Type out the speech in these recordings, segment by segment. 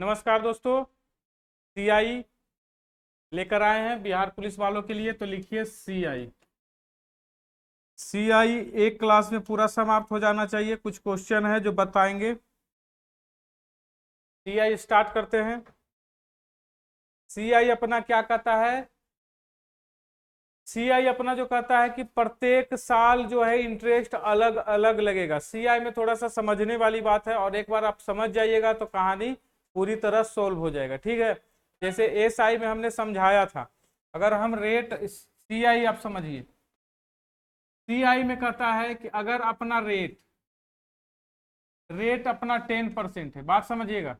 नमस्कार दोस्तों, सीआई लेकर आए हैं बिहार पुलिस वालों के लिए। तो लिखिए सीआई। सीआई एक क्लास में पूरा समाप्त हो जाना चाहिए। कुछ क्वेश्चन है जो बताएंगे। सीआई स्टार्ट करते हैं। सीआई अपना क्या कहता है? सीआई अपना जो कहता है कि प्रत्येक साल जो है इंटरेस्ट अलग अलग लगेगा। सीआई में थोड़ा सा समझने वाली बात है, और एक बार आप समझ जाइएगा तो कहानी पूरी तरह सोल्व हो जाएगा। ठीक है, जैसे एसआई में हमने समझाया था। अगर हम रेट सीआई आप समझिए, सीआई में कहता है कि अगर अपना रेट रेट अपना 10% है, बात समझिएगा,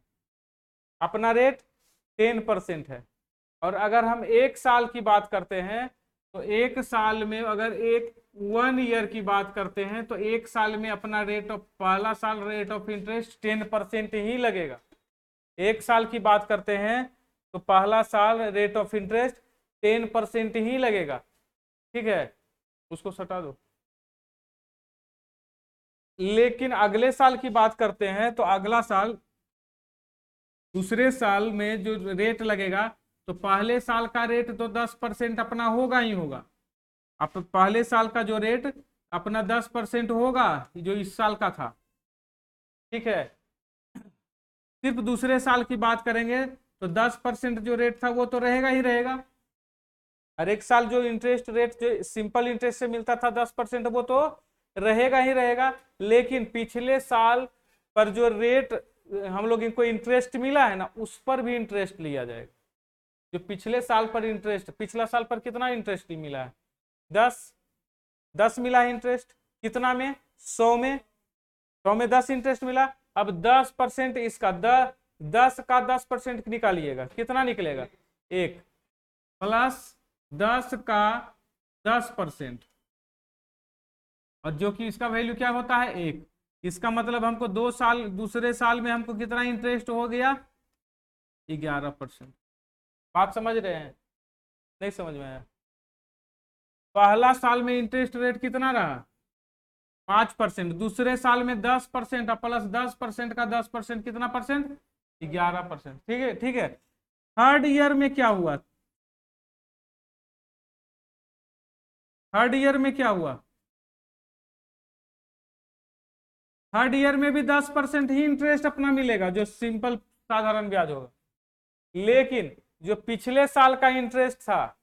अपना रेट 10% है, और अगर हम एक साल की बात करते हैं तो एक साल में अगर 1 ईयर की बात करते हैं तो एक साल में अपना पहला साल रेट ऑफ इंटरेस्ट 10% ही लगेगा। एक साल की बात करते हैं तो पहला साल रेट ऑफ इंटरेस्ट 10% ही लगेगा। ठीक है, उसको सटा दो। लेकिन अगले साल की बात करते हैं तो अगला साल, दूसरे साल में जो रेट लगेगा, तो पहले साल का रेट तो 10% अपना होगा ही होगा। अब पहले साल का जो रेट अपना 10% होगा जो इस साल का था। ठीक है, सिर्फ दूसरे साल की बात करेंगे तो 10% जो रेट था वो तो रहेगा ही रहेगा। हर एक साल जो इंटरेस्ट रेट जो सिंपल इंटरेस्ट से मिलता था 10%, वो तो रहेगा ही रहेगा। लेकिन पिछले साल पर जो रेट हम लोग इनको इंटरेस्ट मिला है ना, उस पर भी इंटरेस्ट लिया जाएगा। जो पिछले साल पर इंटरेस्ट, पिछला साल पर कितना इंटरेस्ट मिला है? 10 मिला है इंटरेस्ट। कितना में? 100 में। 100 में 10 इंटरेस्ट मिला। अब 10% इसका 10 का 10% निकालिएगा, कितना निकलेगा? 1 प्लस 10 का 10%, और जो कि इसका वैल्यू क्या होता है? 1। इसका मतलब हमको 2 साल, दूसरे साल में हमको कितना इंटरेस्ट हो गया? 11%। बात समझ रहे हैं? नहीं समझ में आया? पहला साल में इंटरेस्ट रेट कितना रहा? 5%। दूसरे साल में 10% प्लस 10% का 10% कितना परसेंट? 11%। ठीक है, ठीक है। थर्ड ईयर में क्या हुआ? थर्ड ईयर में क्या हुआ? थर्ड ईयर में भी 10% ही इंटरेस्ट अपना मिलेगा, जो सिंपल साधारण ब्याज होगा। लेकिन जो पिछले साल का इंटरेस्ट था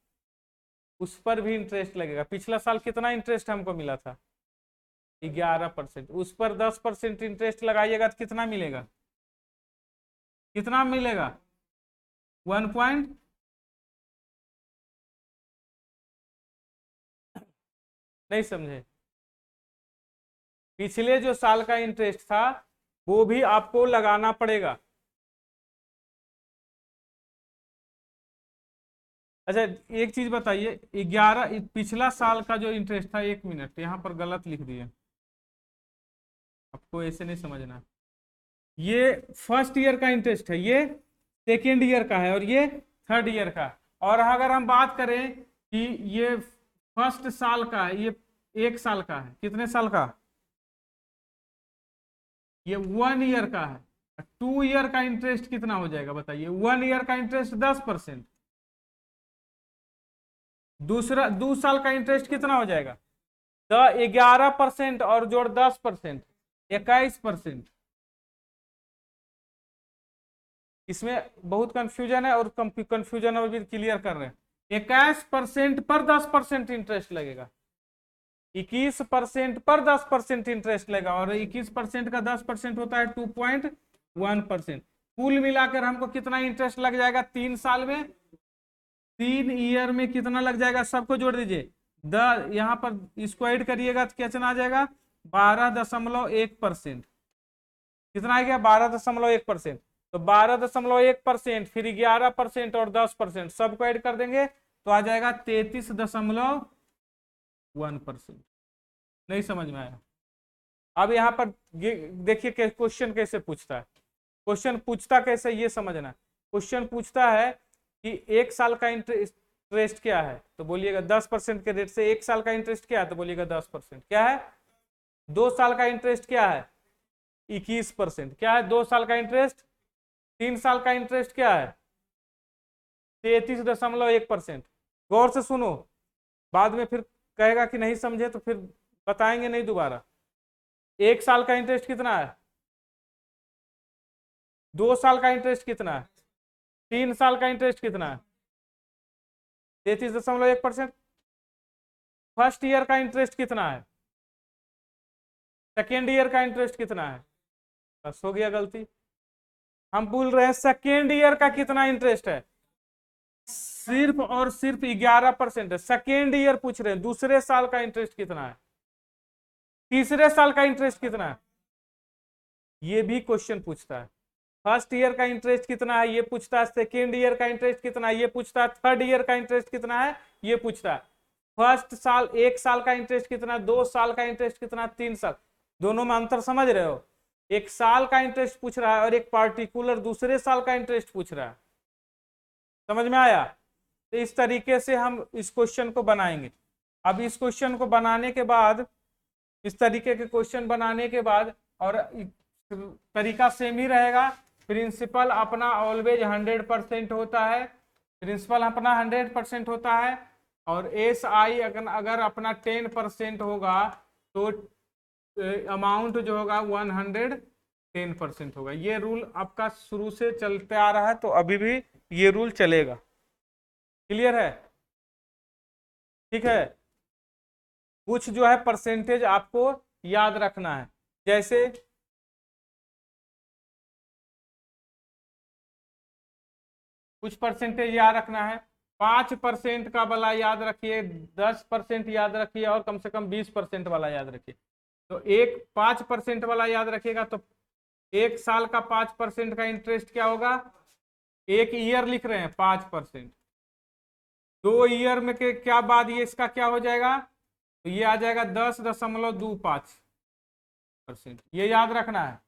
उस पर भी इंटरेस्ट लगेगा। पिछला साल कितना इंटरेस्ट हमको मिला था? 11%। उस पर 10% इंटरेस्ट लगाइएगा तो कितना मिलेगा? कितना मिलेगा? 1 पॉइंट। नहीं समझे? पिछले जो साल का इंटरेस्ट था वो भी आपको लगाना पड़ेगा। अच्छा, एक चीज बताइए, 11 पिछला साल का जो इंटरेस्ट था, 1 मिनट, यहाँ पर गलत लिख दिए, आपको ऐसे नहीं समझना। ये फर्स्ट ईयर का इंटरेस्ट है, ये सेकेंड ईयर का है, और ये थर्ड ईयर का। और अगर हम बात करें कि ये फर्स्ट साल का है, ये 1 साल का है, कितने साल का? ये 1 ईयर का है। 2 ईयर का इंटरेस्ट कितना हो जाएगा बताइए? 1 ईयर का इंटरेस्ट 10%। दूसरा 2 साल का इंटरेस्ट कितना हो जाएगा? 11% और जोड़ 10%, 21%। इसमें बहुत कंफ्यूजन है, और कंफ्यूजन और भी क्लियर कर रहे हैं। 21% पर 10% इंटरेस्ट लगेगा। 21% पर 10% इंटरेस्ट लगेगा, और 21% का 10% होता है 2.1%। कुल मिलाकर हमको कितना इंटरेस्ट लग जाएगा 3 साल में? 3 ईयर में कितना लग जाएगा? सबको जोड़ दीजिए। यहां पर इसको ऐड करिएगा तो कितना आ जाएगा? 12.1%। कितना आ गया? 12.1%। तो 12.1%, फिर 11% और 10%, सबको ऐड कर देंगे तो आ जाएगा 33.1%। नहीं समझ में आया? अब यहाँ पर देखिए क्वेश्चन कैसे पूछता है। क्वेश्चन पूछता कैसे ये समझना। क्वेश्चन पूछता है कि 1 साल का इंटरेस्ट क्या है, तो बोलिएगा 10% के रेट से 1 साल का इंटरेस्ट क्या है, तो बोलिएगा 10%। क्या है? 2 साल का इंटरेस्ट क्या है? 21%। क्या है 2 साल का इंटरेस्ट? 3 साल का इंटरेस्ट क्या है? 33.1%। गौर से सुनो, बाद में फिर कहेगा कि नहीं समझे तो फिर बताएंगे नहीं दोबारा। 1 साल का इंटरेस्ट कितना है? 2 साल का इंटरेस्ट कितना है? 3 साल का इंटरेस्ट कितना है? 33.1%। फर्स्ट ईयर का इंटरेस्ट कितना है? सेकेंड ईयर का इंटरेस्ट कितना है? बस हो गया गलती। हम बोल रहे हैं सेकेंड ईयर का कितना इंटरेस्ट है, सिर्फ और सिर्फ 11% है। सेकेंड ईयर पूछ रहे हैं, दूसरे साल का इंटरेस्ट कितना है, तीसरे साल का इंटरेस्ट कितना है, ये भी क्वेश्चन पूछता है। फर्स्ट ईयर का इंटरेस्ट कितना है ये पूछता है, सेकेंड ईयर का इंटरेस्ट कितना है ये पूछता है, थर्ड ईयर का इंटरेस्ट कितना है ये पूछता है। फर्स्ट साल 1 साल का इंटरेस्ट कितना, 2 साल का इंटरेस्ट कितना, 3 साल, दोनों में अंतर समझ रहे हो? 1 साल का इंटरेस्ट पूछ रहा है और एक पार्टिकुलर दूसरे साल का इंटरेस्ट पूछ रहा है। समझ में आया? तो इस तरीके से हम इस क्वेश्चन को बनाएंगे। अब इस क्वेश्चन को बनाने के बाद, इस तरीके के क्वेश्चन बनाने के बाद, और तरीका सेम ही रहेगा। प्रिंसिपल अपना ऑलवेज 100% होता है, प्रिंसिपल अपना 100% होता है, और एस आई अगर अपना 10% होगा तो अमाउंट जो होगा 110% होगा। ये रूल आपका शुरू से चलते आ रहा है, तो अभी भी ये रूल चलेगा। क्लियर है? ठीक है। कुछ जो है परसेंटेज आपको याद रखना है, जैसे कुछ परसेंटेज याद रखना है। 5% का वाला याद रखिए, 10% याद रखिए, और कम से कम 20% वाला याद रखिए। तो एक 5% वाला याद रखिएगा तो 1 साल का 5% का इंटरेस्ट क्या होगा, एक ईयर लिख रहे हैं 5%, 2 ईयर में के क्या बाद ये इसका क्या हो जाएगा, तो ये आ जाएगा 10.25%। ये याद रखना है,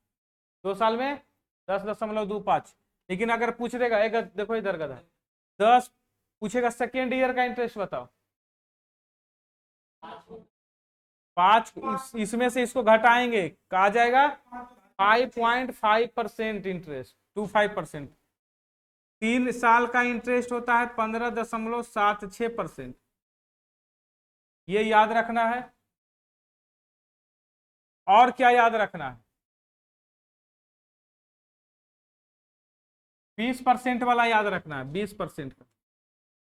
2 साल में 10.25। लेकिन अगर पूछ देगा, एक देखो इधर का 10 पूछेगा, सेकेंड ईयर का इंटरेस्ट बताओ, 5, इसमें से इसको घटाएंगे, कहा जाएगा 5.5% इंटरेस्ट, 25%। 3 साल का इंटरेस्ट होता है 15.76%। ये याद रखना है। और क्या याद रखना है? 20% वाला याद रखना है, 20% का।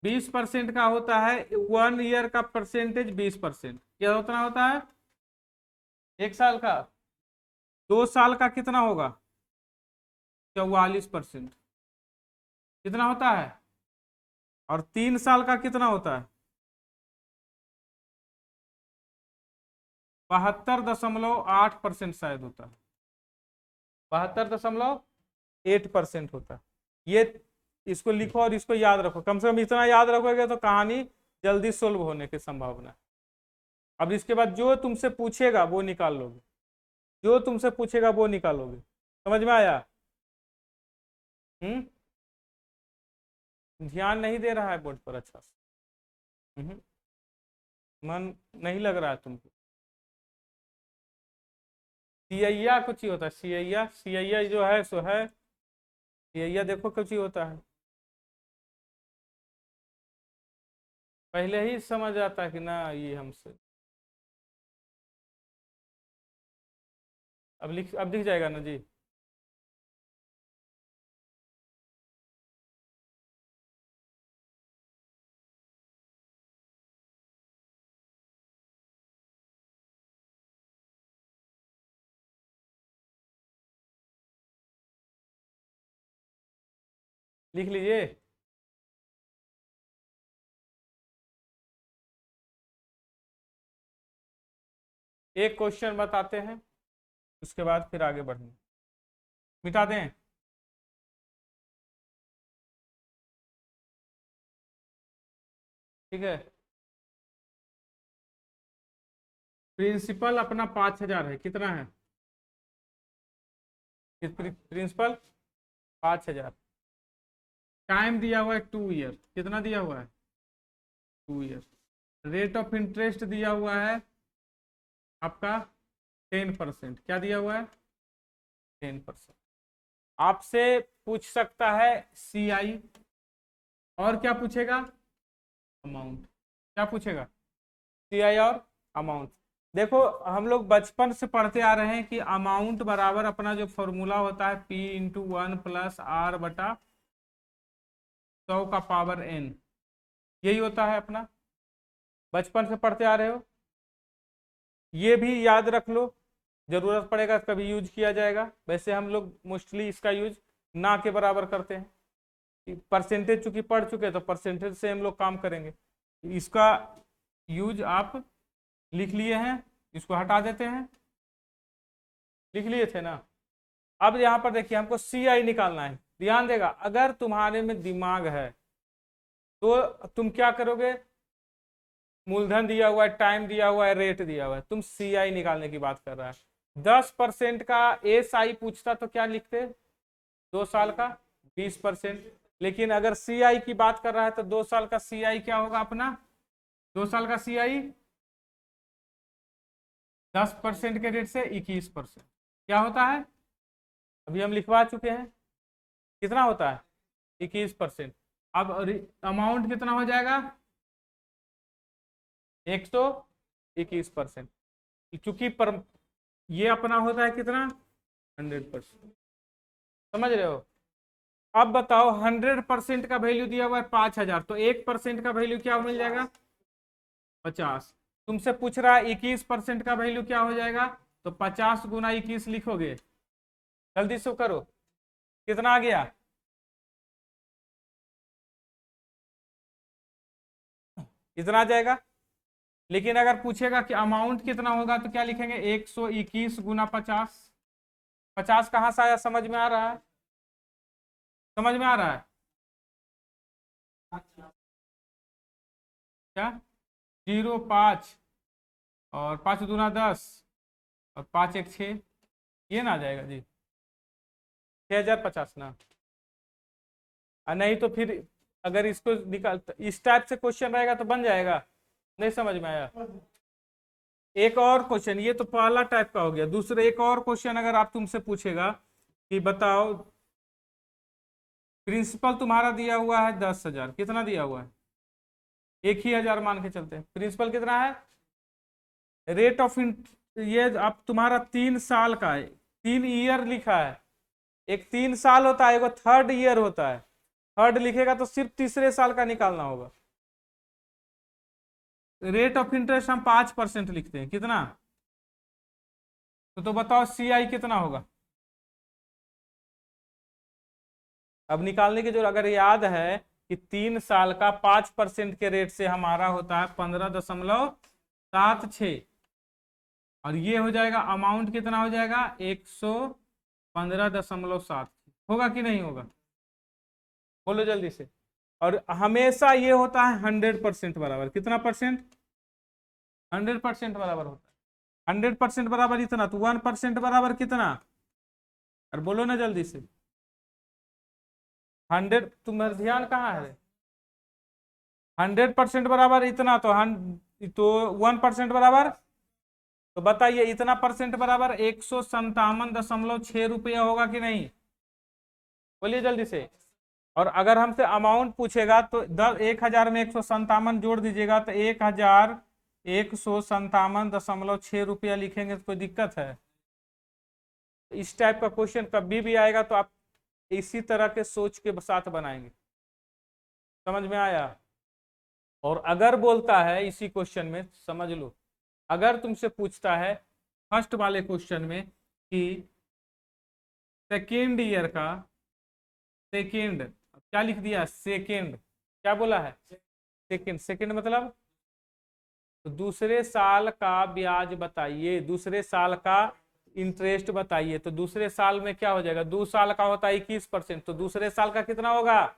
20% का होता है 1 ईयर का परसेंटेज, 20% क्या उतना होता है 1 साल का। 2 साल का कितना होगा, 44% कितना होता है, और 3 साल का कितना होता है, 72.8% शायद होता है, 72.8% होता है। ये इसको लिखो और इसको याद रखो, कम से कम इतना याद रखोगे तो कहानी जल्दी सोल्व होने की संभावना है। अब इसके बाद जो तुमसे पूछेगा वो निकाल लोगे, जो तुमसे पूछेगा वो निकालोगे। समझ में आया? ध्यान नहीं दे रहा है बोर्ड पर अच्छा से? मन नहीं लग रहा है तुमको? सियैया कुछ ही होता है, सियैया, सियैया जो है सो है, सियैया देखो कुछ ही होता है। पहले ही समझ आता है कि ना ये हमसे। अब दिख जाएगा ना जी? लिख लीजिए। एक क्वेश्चन बताते हैं, उसके बाद फिर आगे बढ़ेंगे। मिटा दें? ठीक है। प्रिंसिपल अपना 5,000 है, कितना है प्रिंसिपल? 5,000। टाइम दिया हुआ है 2 ईयर, कितना दिया हुआ है 2 ईयर। रेट ऑफ इंटरेस्ट दिया हुआ है आपका 10%, क्या दिया हुआ है 10%। आपसे पूछ सकता है CI, और क्या पूछेगा, अमाउंट। क्या पूछेगा, CI और अमाउंट। देखो हम लोग बचपन से पढ़ते आ रहे हैं कि अमाउंट बराबर अपना जो फॉर्मूला होता है P × 1 + R/100⁴ यही होता है अपना, बचपन से पढ़ते आ रहे हो। ये भी याद रख लो, जरूरत पड़ेगा कभी यूज किया जाएगा। वैसे हम लोग मोस्टली इसका यूज ना के बराबर करते हैं, परसेंटेज चूंकि पढ़ चुके तो परसेंटेज से हम लोग काम करेंगे। इसका यूज आप लिख लिए हैं, इसको हटा देते हैं, लिख लिए थे ना। अब यहाँ पर देखिए हमको CI निकालना है। ध्यान देगा, अगर तुम्हारे में दिमाग है तो तुम क्या करोगे, मूलधन दिया हुआ है, टाइम दिया हुआ है, रेट दिया हुआ है, तुम CI निकालने की बात कर रहा है। 10% का SI पूछता तो क्या लिखते, 2 साल का 20%। लेकिन अगर CI की बात कर रहा है तो 2 साल का CI क्या होगा अपना, 2 साल का CI 10% के रेट से 21% क्या होता है, अभी हम लिखवा चुके हैं, कितना होता है 21%। अब अमाउंट कितना हो जाएगा 121%, चूंकि पर ये अपना होता है कितना 100%, समझ रहे हो। अब बताओ 100% का वैल्यू दिया हुआ है 5000, तो 1% का वैल्यू क्या मिल जाएगा 50। तुमसे पूछ रहा है 21% का वैल्यू क्या हो जाएगा, तो 50 × 21 लिखोगे, जल्दी से करो, कितना आ गया, इतना आ जाएगा। लेकिन अगर पूछेगा कि अमाउंट कितना होगा तो क्या लिखेंगे 121 × 50। 50 कहां से आया, समझ में आ रहा है, समझ में आ रहा है क्या, 0 5 और 5 दूना 10 और 5 1 6, ये ना आ जाएगा जी 6050 ना। नहीं तो फिर अगर इसको निकाल इस टाइप से क्वेश्चन रहेगा तो बन जाएगा, नहीं समझ में आया। एक और क्वेश्चन, ये तो पहला टाइप का हो गया। दूसरे एक और क्वेश्चन अगर आप तुमसे पूछेगा कि बताओ प्रिंसिपल तुम्हारा दिया हुआ है 10,000, कितना दिया हुआ है, एक ही 1000 मान के चलते हैं, प्रिंसिपल कितना है, रेट ऑफ ये अब तुम्हारा 3 साल का है, 3 ईयर लिखा है, एक 3 साल होता है, एक 3rd ईयर होता है। 3rd लिखेगा तो सिर्फ तीसरे साल का निकालना होगा। रेट ऑफ इंटरेस्ट हम 5% लिखते हैं, कितना, तो बताओ CI कितना होगा। अब निकालने की जो, अगर याद है कि 3 साल का 5% के रेट से हमारा होता है 15.76, और ये हो जाएगा अमाउंट कितना हो जाएगा 115.7 होगा कि नहीं होगा, बोलो जल्दी से। और हमेशा ये होता है 100% बराबर, कितना परसेंट, 100% बराबर होता है। 100% बराबर इतना, तो 1% बराबर कितना, और बोलो ना जल्दी से, 100, तुम्हारा ध्यान कहाँ है, 100% बराबर इतना, तो 1% बराबर, तो बताइए इतना परसेंट बराबर 157.6 रुपया होगा कि नहीं, बोलिए जल्दी से। और अगर हमसे अमाउंट पूछेगा तो 1000 में 157 जोड़ दीजिएगा तो 1157.6 रुपया लिखेंगे तो कोई दिक्कत है। इस टाइप का क्वेश्चन कभी भी आएगा तो आप इसी तरह के सोच के साथ बनाएंगे, समझ में आया। और अगर बोलता है इसी क्वेश्चन में, समझ लो, अगर तुमसे पूछता है फर्स्ट वाले क्वेश्चन में कि सेकेंड ईयर का, सेकेंड क्या लिख दिया, सेकेंड क्या बोला है, सेकेंड, सेकेंड मतलब तो दूसरे साल का ब्याज बताइए, दूसरे साल का इंटरेस्ट बताइए, तो दूसरे साल में क्या हो जाएगा, 2 साल का होता है 21%, तो दूसरे साल का कितना होगा,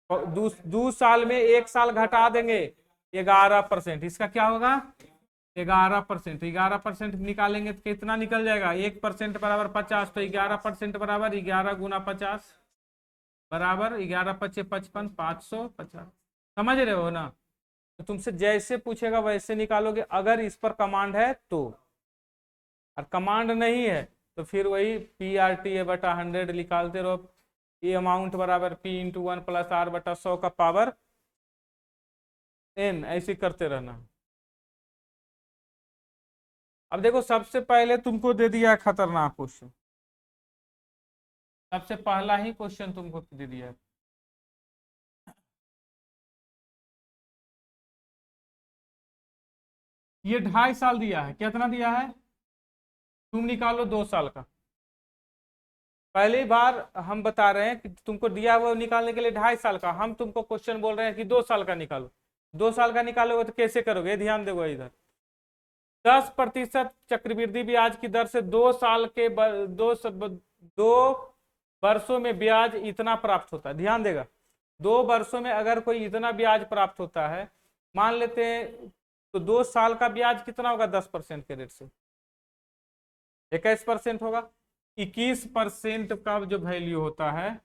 2 साल में 1 साल घटा देंगे 11%, इसका क्या होगा 11%, 11% निकालेंगे तो कितना निकल जाएगा, 1% बराबर 50, तो 11% बराबर 11 × 50 बराबर 11 × 5 = 55, 550, समझ रहे हो ना। तो तुमसे जैसे पूछेगा वैसे निकालोगे, अगर इस पर कमांड है तो, और कमांड नहीं है तो फिर वही PRTA/100 निकालते रहो। ये अमाउंट बराबर P×1 + R/100 का पावर n, ऐसे करते रहना। अब देखो सबसे पहले तुमको दे दिया है खतरनाक क्वेश्चन, सबसे पहला ही क्वेश्चन तुमको दे दिया है। ये 2.5 साल दिया है, कितना दिया है, तुम निकालो 2 साल का। पहली बार हम बता रहे हैं कि तुमको दिया हुआ निकालने के लिए 2.5 साल का, हम तुमको क्वेश्चन बोल रहे हैं कि 2 साल का निकालो। 2 साल का निकालोगे तो कैसे करोगे, ध्यान देगा इधर। 10% चक्रवृद्धि ब्याज की दर से 2 साल के दो वर्षों में ब्याज इतना प्राप्त होता है। ध्यान देगा, 2 वर्षों में अगर कोई इतना ब्याज प्राप्त होता है, मान लेते हैं, तो 2 साल का ब्याज कितना होगा, 10% के रेट से 21% होगा। 21% का जो वैल्यू होता है,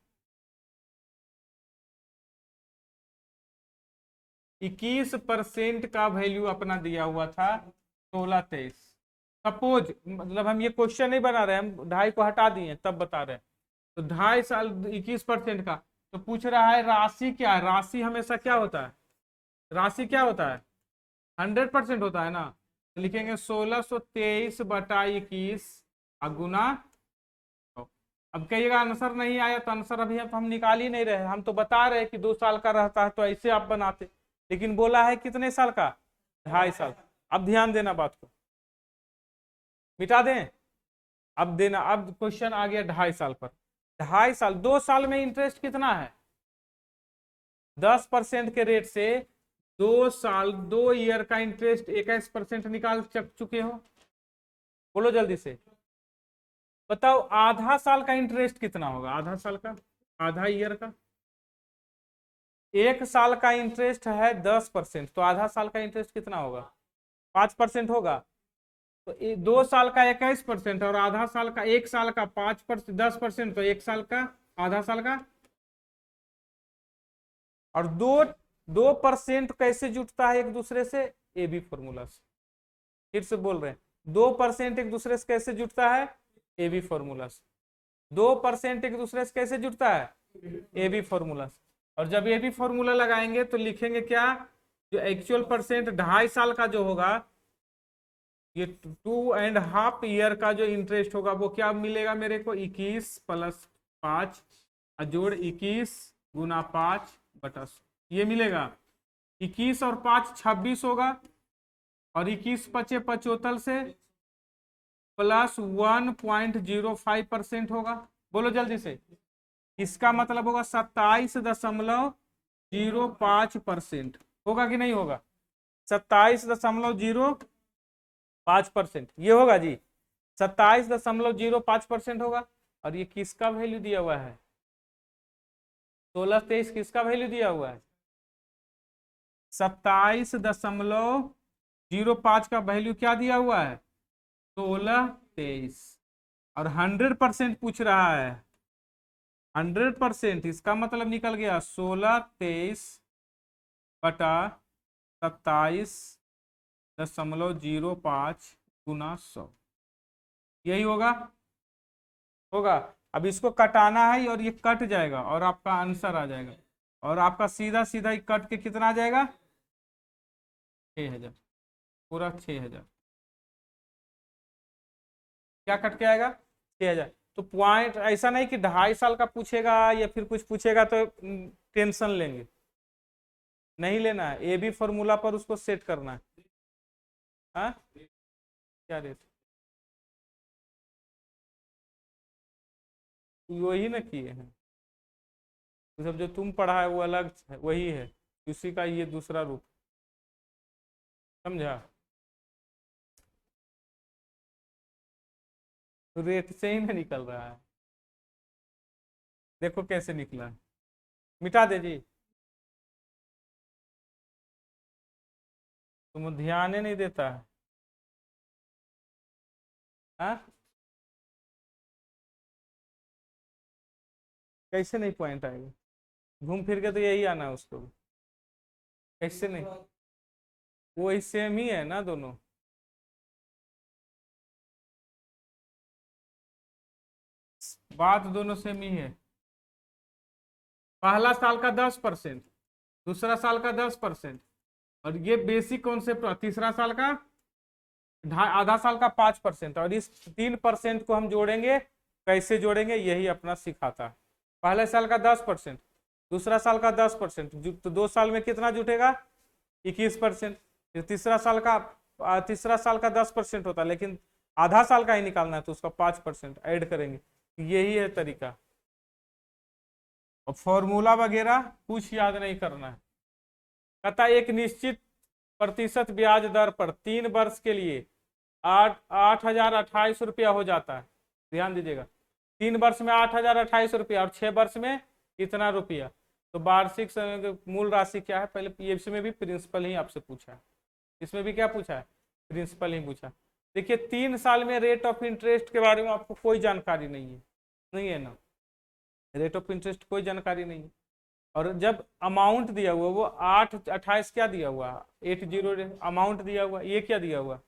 21% का वैल्यू अपना दिया हुआ था 16-23। सपोज, मतलब हम ये क्वेश्चन नहीं बना रहे, हम 2.5 को हटा दिए तब बता रहे हैं। तो 2.5 साल 21% का, तो पूछ रहा है राशि क्या है। राशि हमेशा क्या होता है, राशि क्या होता है, 100% होता है ना। तो लिखेंगे 1623/21 गुना। अब कहिएगा आंसर नहीं आया, तो आंसर अभी हम निकाल ही नहीं रहे, हम तो बता रहे कि 2 साल का रहता है तो ऐसे आप बनाते, लेकिन बोला है कितने साल का, 2.5 साल। अब ध्यान देना, बात को मिटा दें, अब देना। अब क्वेश्चन आ गया 2.5 साल पर। 2.5 साल, 2 साल में इंटरेस्ट कितना है, 10% के रेट से 2 साल 2 ईयर का इंटरेस्ट 21% निकाल चुके हो। बोलो जल्दी से बताओ, आधा साल का इंटरेस्ट कितना होगा, आधा साल का, आधा ईयर का। 1 साल का इंटरेस्ट है 10%, तो आधा साल का इंटरेस्ट कितना होगा, 5% होगा। तो 2 साल का 21% और आधा साल का, 1 साल का 5%, 10%, तो 1 साल का, आधा साल का। और 2% कैसे जुटता है एक दूसरे से, ए बी फॉर्मूला से। फिर से बोल रहे हैं, 2% एक दूसरे से कैसे जुटता है, ए बी फॉर्मूला से। 2% एक दूसरे से कैसे जुटता है, ए बी फॉर्मूला से। और जब ए बी फॉर्मूला लगाएंगे तो लिखेंगे क्या, जो एक्चुअल परसेंट 2.5 साल का जो होगा, ये 2.5 ईयर का जो इंटरेस्ट होगा वो क्या मिलेगा मेरे को, 21 + 5 जोड़ 21 गुना 5/100, ये मिलेगा। 21 और 5 26 होगा, और 21 × 5 = 75 से प्लस 1.05% होगा। बोलो जल्दी से, इसका मतलब होगा 27.05% होगा कि नहीं होगा, 27.05%, ये होगा जी, 27.05% होगा। और ये किसका वैल्यू दिया हुआ है, 16-23 किसका वैल्यू दिया हुआ है, 27.05 का वैल्यू क्या दिया हुआ है, 16-23। और 100% पूछ रहा है, 100%, इसका मतलब निकल गया 16-23/27.05 गुना 100, यही होगा, होगा। अब इसको कटाना है और ये कट जाएगा और आपका आंसर आ जाएगा, और आपका सीधा सीधा कट के कितना आ जाएगा, 6000, पूरा 6000। क्या कट के आएगा, 6000। तो पॉइंट ऐसा नहीं कि 2.5 साल का पूछेगा या फिर कुछ पूछेगा तो टेंशन लेंगे, नहीं लेना है, ए बी फॉर्मूला पर उसको सेट करना है। हाँ, क्या रेट, वही ना किए हैं, सब जो तुम पढ़ा है वो अलग है, वही है, उसी का ये दूसरा रूप, समझा। तो रेट से ही ना निकल रहा है, देखो कैसे निकला है, मिटा दे जी, तुम ध्यान ही नहीं देता है। हाँ, कैसे नहीं पॉइंट आएगा, घूम फिर के तो यही आना है उसको, कैसे नहीं, वो ही सेम ही है ना दोनों। बात दोनों सेम ही है। पहला साल का 10%, दूसरा साल का 10%, और ये बेसिक कॉन्सेप्ट, तीसरा साल का आधा साल का 5%, और इस 3% को हम जोड़ेंगे। कैसे जोड़ेंगे यही अपना सिखाता है। पहले साल का 10%, दूसरा साल का 10%, तो 2 साल में कितना जुटेगा? 21%। फिर तीसरा साल का 10% होता है, लेकिन आधा साल का ही निकालना है तो उसका 5% ऐड करेंगे। यही है तरीका। और फॉर्मूला वगैरह कुछ याद नहीं करना है। कहता एक निश्चित प्रतिशत ब्याज दर पर 3 वर्ष के लिए 8,028 रुपया हो जाता है। ध्यान दीजिएगा, 3 वर्ष में 8,028 रुपया, और 6 वर्ष में कितना रुपया। तो वार्षिक मूल राशि क्या है? पहले इसमें भी प्रिंसिपल ही आपसे पूछा है। इसमें भी क्या पूछा है? प्रिंसिपल ही पूछा। देखिए 3 साल में रेट ऑफ इंटरेस्ट के बारे में आपको कोई जानकारी नहीं है ना। रेट ऑफ इंटरेस्ट कोई जानकारी नहीं है। और जब अमाउंट दिया हुआ वो 8,28 क्या दिया हुआ? 80 अमाउंट दिया हुआ। ये क्या दिया हुआ?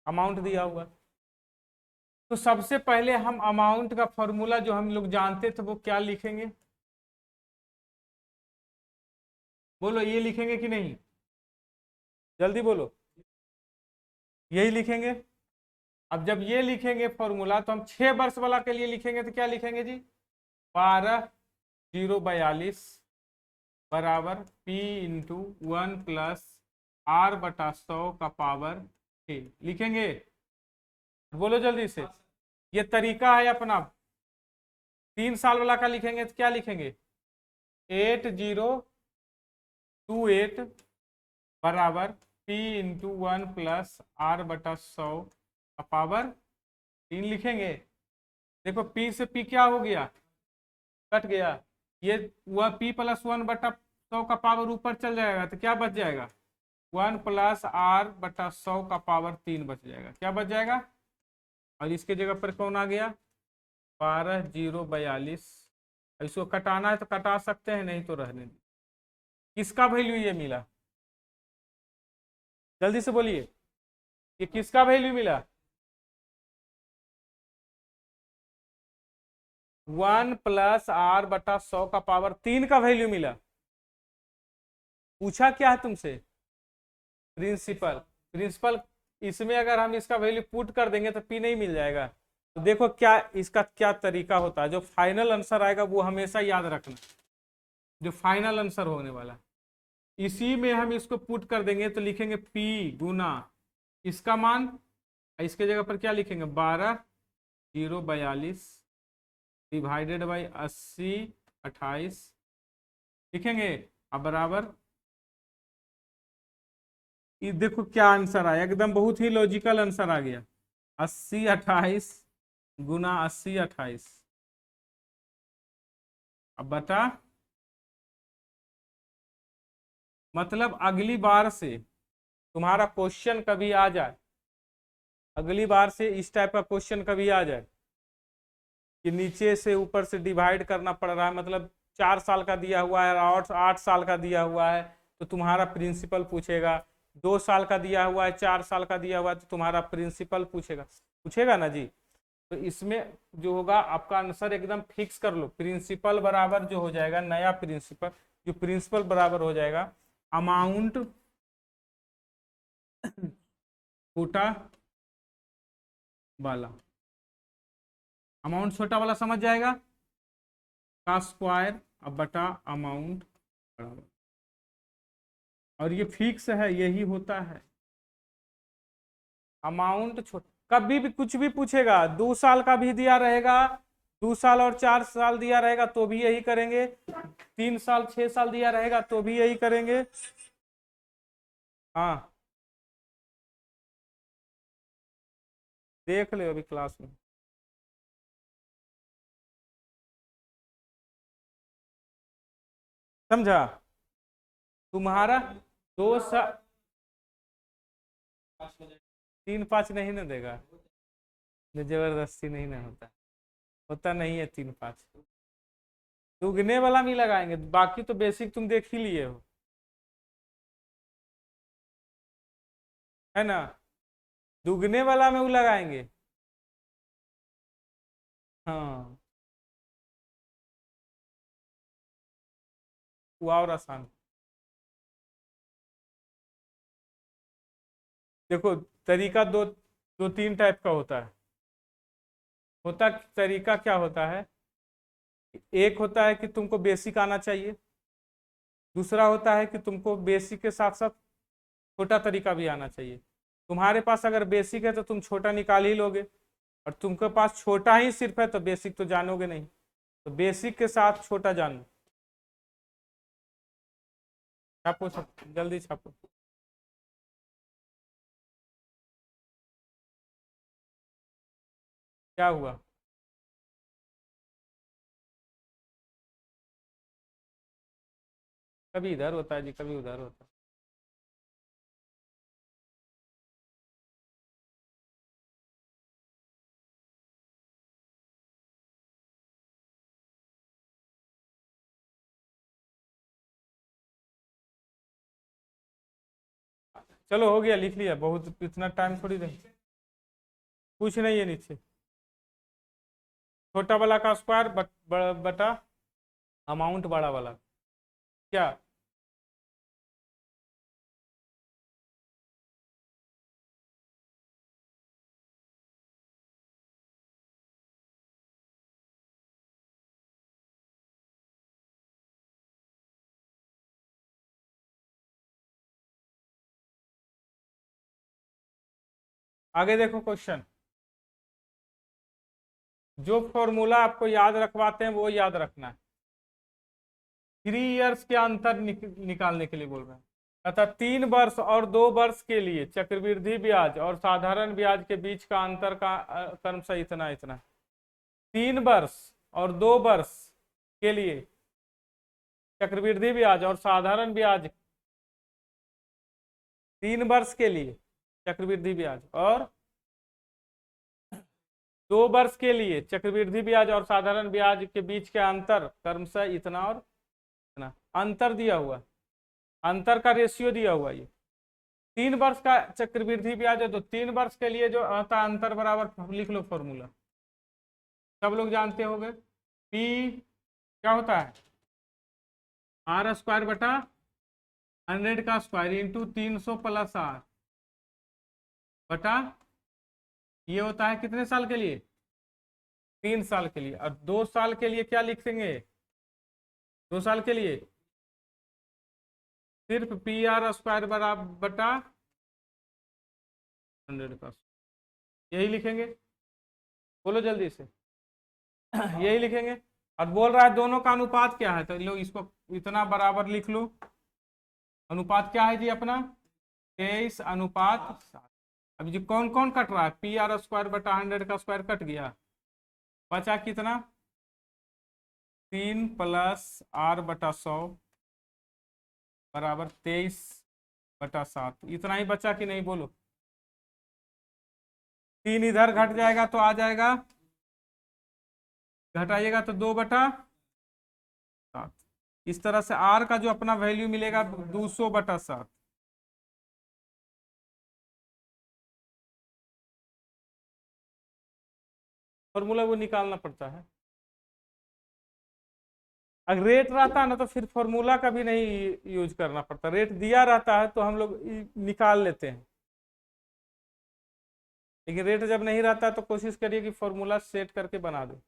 अमाउंट दिया हुआ। तो सबसे पहले हम अमाउंट का फॉर्मूला जो हम लोग जानते थे वो क्या लिखेंगे? बोलो, ये लिखेंगे कि नहीं? जल्दी बोलो। यही लिखेंगे। अब जब ये लिखेंगे फॉर्मूला, तो हम 6 वर्ष वाला के लिए लिखेंगे तो क्या लिखेंगे जी? 12,042 बराबर P इंटू 1+R/100 लिखेंगे। बोलो जल्दी से। ये तरीका है अपना। 3 साल वाला का लिखेंगे तो क्या लिखेंगे? 8028 बराबर P इंटू 1+R/100 लिखेंगे। देखो P से P क्या हो गया? कट गया। ये वह P+1/100 का पावर ऊपर चल जाएगा तो क्या बच जाएगा? 1+R/100 बच जाएगा। क्या बच जाएगा? और इसके जगह पर कौन आ गया? 12,042। इसको कटाना है तो कटा सकते हैं, नहीं तो रहने दे। किसका वैल्यू ये मिला? जल्दी से बोलिए, ये किसका वैल्यू मिला? 1+R/100 का वैल्यू मिला। पूछा क्या है तुमसे? प्रिंसिपल। प्रिंसिपल इसमें अगर हम इसका वैल्यू पुट कर देंगे तो P नहीं मिल जाएगा। तो देखो क्या इसका क्या तरीका होता है। जो फाइनल आंसर आएगा वो हमेशा याद रखना, जो फाइनल आंसर होने वाला इसी में हम इसको पुट कर देंगे तो लिखेंगे P गुना इसका मान, इसके जगह पर क्या लिखेंगे? 12,042 डिवाइडेड बाई 80/28 लिखेंगे। अब बराबर, ये देखो क्या आंसर आया, एकदम बहुत ही लॉजिकल आंसर आ गया। 80/28 गुना 80/28 अब बता। मतलब अगली बार से तुम्हारा क्वेश्चन कभी आ जाए, अगली बार से इस टाइप का क्वेश्चन कभी आ जाए कि नीचे से ऊपर से डिवाइड करना पड़ रहा है, मतलब 4 साल का दिया हुआ है और 8 साल का दिया हुआ है तो तुम्हारा प्रिंसिपल पूछेगा। 2 साल का दिया हुआ है, 4 साल का दिया हुआ है तो तुम्हारा प्रिंसिपल पूछेगा ना जी। तो इसमें जो होगा आपका आंसर एकदम फिक्स कर लो। प्रिंसिपल बराबर जो हो जाएगा, नया प्रिंसिपल, जो प्रिंसिपल बराबर हो जाएगा अमाउंट छोटा वाला। अमाउंट छोटा वाला समझ जाएगा का स्क्वायर अब बटा अमाउंट बराबर, और ये फिक्स है, यही होता है। अमाउंट छोटा कभी भी कुछ भी पूछेगा, 2 साल का भी दिया रहेगा, 2 साल और 4 साल दिया रहेगा तो भी यही करेंगे, 3 साल 6 साल दिया रहेगा तो भी यही करेंगे। हाँ देख ले अभी क्लास में। समझा? तुम्हारा 2 साल 3-5 नहीं ना देगा, जबरदस्ती नहीं ना होता, होता नहीं है 3-5। दुगने वाला भी लगाएंगे, बाकी तो बेसिक तुम देख ही लिए हो, है ना। दुगने वाला में वो लगाएंगे। हाँ हुआ और आसान। देखो तरीका दो दो तीन टाइप का होता है। तरीका क्या होता है, एक होता है कि तुमको बेसिक आना चाहिए, दूसरा होता है कि तुमको बेसिक के साथ साथ छोटा तरीका भी आना चाहिए। तुम्हारे पास अगर बेसिक है तो तुम छोटा निकाल ही लोगे, और तुमके पास छोटा ही सिर्फ है तो बेसिक तो जानोगे नहीं, तो बेसिक के साथ छोटा जानो। छापो जल्दी छापो। क्या हुआ? कभी इधर होता है जी, कभी उधर होता है। चलो हो गया, लिख लिया, बहुत इतना टाइम थोड़ी दे। कुछ नहीं है नीचे, छोटा वाला का स्क्वायर बटा अमाउंट बड़ा वाला। क्या? आगे देखो क्वेश्चन। जो फॉर्मूला आपको याद रखवाते हैं वो याद रखना है। 3 इयर्स के अंतर निकालने के लिए बोल रहे हैं। अतः 3 वर्ष और 2 वर्ष के लिए चक्रवृद्धि ब्याज और साधारण ब्याज के बीच का अंतर का क्रमशः इतना इतना। 3 वर्ष और 2 वर्ष के लिए चक्रवृद्धि ब्याज और साधारण ब्याज, 3 वर्ष के लिए चक्रवृद्धि ब्याज और 2 वर्ष के लिए चक्रवृद्धि ब्याज और साधारण ब्याज के बीच के अंतर क्रमशः इतना और इतना। अंतर दिया हुआ, अंतर का रेशियो दिया हुआ। ये 3 वर्ष का चक्रवृद्धि ब्याज है तो 3 वर्ष के लिए जो आता है अंतर बराबर, लिख लो फॉर्मूला, सब लोग जानते होंगे। पी क्या होता है, आर स्क्वायर बटा 100 का स्क्वायर इंटू 300 प्लस आर बटा, ये होता है कितने साल के लिए, 3 साल के लिए। और 2 साल के लिए क्या लिखेंगे, 2 साल के लिए सिर्फ पी आर स्क्वायर बराबर बटा 100 का, यही लिखेंगे। बोलो जल्दी से। यही लिखेंगे। और बोल रहा है दोनों का अनुपात क्या है, तो लो इसको इतना बराबर लिख लो। अनुपात क्या है जी अपना, 23:7। अब जी कौन कौन कट रहा है, पी आर स्क्वायर बटा 100 का स्क्वायर कट गया, बचा कितना, 3 प्लस आर बटा 100 बराबर 23/7। इतना ही बचा कि नहीं, बोलो। 3 इधर घट जाएगा तो आ जाएगा, घटाइएगा तो 2/7। इस तरह से आर का जो अपना वैल्यू मिलेगा 200/7। फॉर्मूला वो निकालना पड़ता है। अगर रेट रहता ना तो फिर फॉर्मूला का भी नहीं यूज करना पड़ता, रेट दिया रहता है तो हम लोग निकाल लेते हैं। लेकिन रेट जब नहीं रहता तो कोशिश करिए कि फॉर्मूला सेट करके बना दो।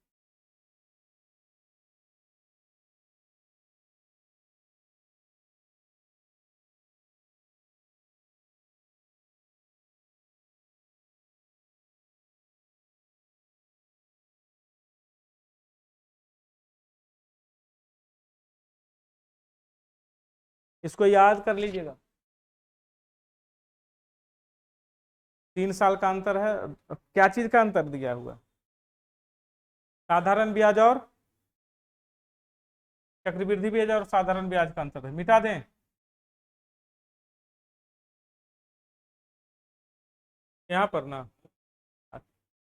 इसको याद कर लीजिएगा, 3 साल का अंतर है। क्या चीज का अंतर दिया हुआ, साधारण ब्याज और चक्रवृद्धि ब्याज और साधारण ब्याज का अंतर है, मिटा दें। यहाँ पर ना,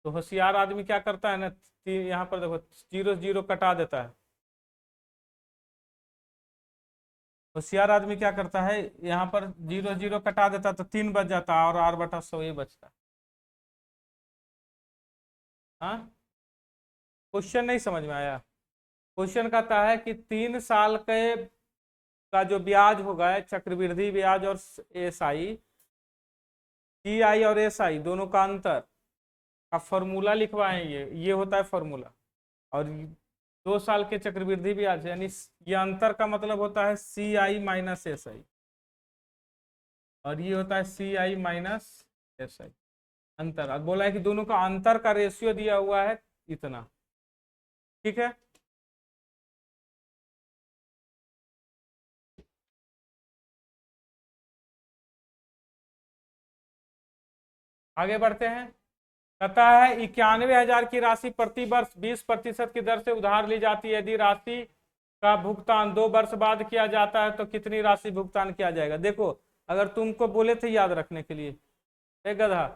तो होशियार आदमी क्या करता है ना, यहाँ पर देखो 0 0 कटा देता है। होशियार आदमी क्या करता है, यहाँ पर 0 0 कटा देता तो 3 बच जाता और आर बटा 100 ही बचता। हाँ, क्वेश्चन नहीं समझ में आया। क्वेश्चन कहता है कि 3 साल के का जो ब्याज होगा, चक्रवृद्धि ब्याज और एसआई, सीआई और एसआई दोनों का अंतर का फॉर्मूला लिखवाएंगे, ये होता है फॉर्मूला। और 2 साल के चक्रवृद्धि ब्याज यानी ये अंतर का मतलब होता है सीआई माइनस एसआई, और ये होता है सीआई माइनस एसआई अंतर। अब बोला है कि दोनों का अंतर का रेशियो दिया हुआ है इतना, ठीक है। आगे बढ़ते हैं। कहता है 91,000 की राशि प्रति वर्ष 20% की दर से उधार ली जाती है। यदि राशि का भुगतान 2 वर्ष बाद किया जाता है तो कितनी राशि भुगतान किया जाएगा। देखो, अगर तुमको बोले थे याद रखने के लिए, एक गधा,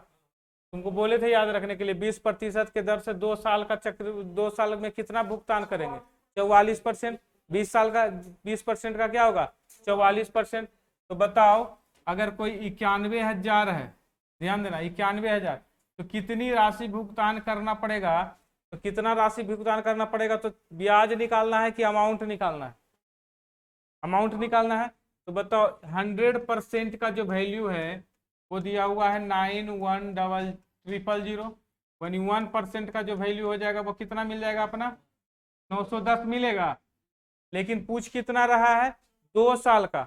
तुमको बोले थे याद रखने के लिए 20% के दर से 2 साल का चक्र, 2 साल में कितना भुगतान करेंगे, 44%। 20 साल का 20% का क्या होगा, 44%। तो बताओ, अगर कोई 91,000 है, ध्यान देना 91,000, तो कितनी राशि भुगतान करना पड़ेगा। तो कितना राशि भुगतान करना पड़ेगा, तो ब्याज निकालना है कि अमाउंट निकालना है, अमाउंट निकालना है। तो बताओ 100% का जो वैल्यू है वो दिया हुआ है 91,000। 1% का जो वैल्यू हो जाएगा वो कितना मिल जाएगा अपना, 910 मिलेगा। लेकिन पूछ कितना रहा है, 2 साल का,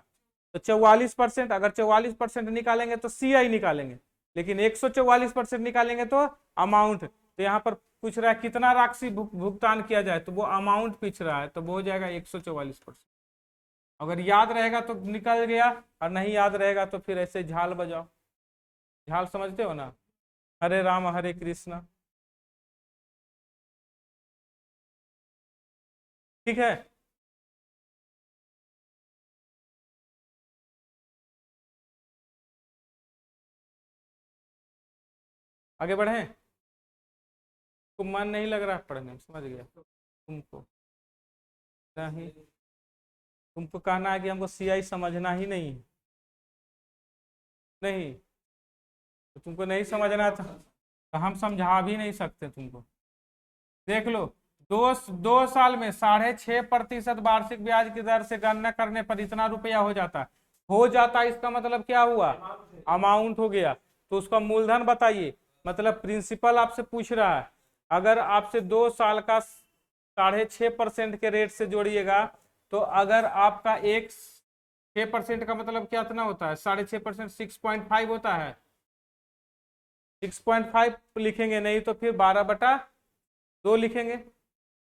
तो 44%। अगर 44% निकालेंगे तो सीआई निकालेंगे, लेकिन 144% निकालेंगे तो अमाउंट। तो यहाँ पर पूछ रहा है कितना राशि भुगतान किया जाए, तो वो अमाउंट पूछ रहा है, तो वो हो जाएगा 144%। अगर याद रहेगा तो निकल गया, और नहीं याद रहेगा तो फिर ऐसे झाल बजाओ। झाल समझते हो ना, हरे राम हरे कृष्णा, ठीक है। आगे बढ़े, तुम मन नहीं लग रहा पढ़ने में, समझ गया तुमको, नहीं तुमको कहना है कि हमको सीआई समझना ही नहीं, नहीं तो तुमको नहीं समझना था तो हम समझा भी नहीं सकते तुमको। देख लो, 2 साल में 6.5% वार्षिक ब्याज की दर से गणना करने पर इतना रुपया हो जाता, इसका मतलब क्या हुआ, अमाउंट हो गया। तो उसका मूलधन बताइए, मतलब प्रिंसिपल आपसे पूछ रहा है। अगर आपसे 2 साल का 6.5% के रेट से जोड़िएगा, तो अगर आपका 6% का मतलब क्या इतना होता है, 6.5%, 6.5 होता है। 6.5 लिखेंगे, नहीं तो फिर 12/2 लिखेंगे,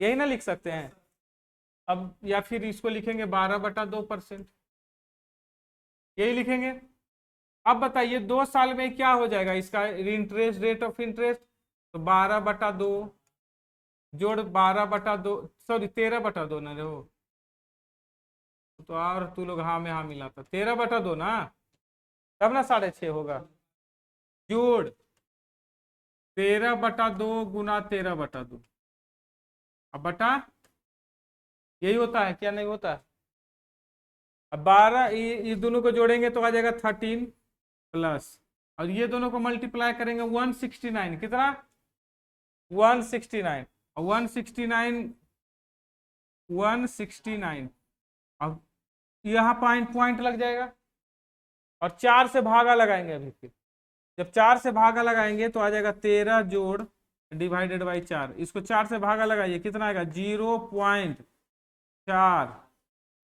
यही ना लिख सकते हैं अब, या फिर इसको लिखेंगे 12/2%, यही लिखेंगे। अब बताइए 2 साल में क्या हो जाएगा इसका इंटरेस्ट, रेट ऑफ इंटरेस्ट, तो 12/2 जोड़ 12/2, सॉरी 13/2 ना रहो, तो और तू लोग हाँ में हाँ मिलाता, 13/2 ना, तब ना 6.5 होगा। जोड़ 13/2 गुना 13/2, अब बटा, यही होता है क्या, नहीं होता है। अब 12, ये दोनों को जोड़ेंगे तो आ जाएगा 13 प्लस, और ये दोनों को मल्टीप्लाई करेंगे 169, कितना 169, और 169 अब यहाँ पॉइंट लग जाएगा, और 4 से भागा लगाएंगे अभी। फिर जब 4 से भागा लगाएंगे तो आ जाएगा 13 जोड़ डिवाइडेड बाई 4, इसको 4 से भागा लगाइए, कितना आएगा 0.4,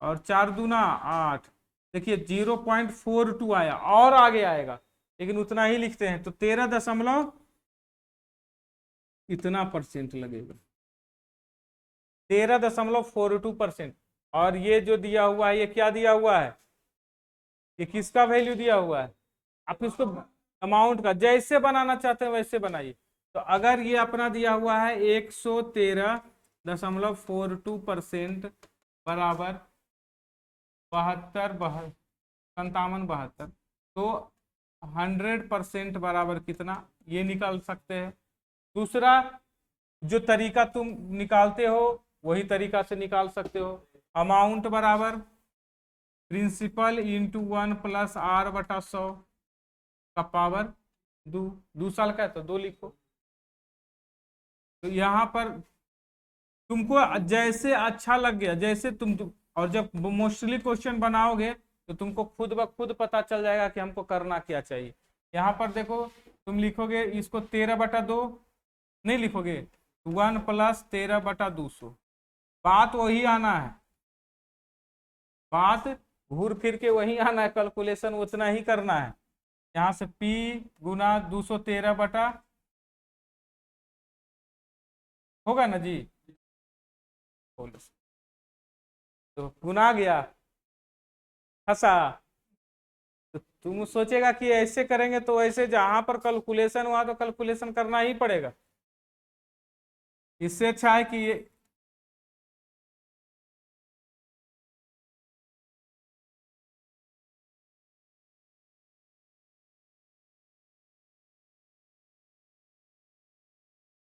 और 4 दूना 8, देखिए 0.42 आया, और आगे आएगा, लेकिन उतना ही लिखते हैं, तो 13 इतना परसेंट लगेगा, 13.42%। और ये जो दिया हुआ है, ये क्या दिया हुआ है, ये किसका वैल्यू दिया हुआ है। आप इसको अमाउंट का जैसे बनाना चाहते हैं वैसे बनाइए। तो अगर ये अपना दिया हुआ है 113.42% बराबर 57 तो 100% बराबर कितना, ये निकाल सकते हैं। दूसरा जो तरीका तुम निकालते हो वही तरीका से निकाल सकते हो। अमाउंट बराबर प्रिंसिपल इंटू 1 प्लस R/100 का पावर 2 साल का है तो 2 लिखो। तो यहाँ पर तुमको जैसे अच्छा लग गया, जैसे तुम और जब मोस्टली क्वेश्चन बनाओगे तो तुमको खुद ब खुद पता चल जाएगा कि हमको करना क्या चाहिए। यहाँ पर देखो, तुम लिखोगे इसको 13/2 नहीं लिखोगे, 1 + 13/200। बात वही आना है, बात घूर फिर के वही आना है, कैलकुलेशन उतना ही करना है। यहाँ से P गुना 213 होगा ना जी, तो गुना गया, फंसा। तो तुम सोचेगा कि ऐसे करेंगे तो ऐसे, जहां पर कैलकुलेशन हुआ तो कैलकुलेशन करना ही पड़ेगा। इससे अच्छा है कि ये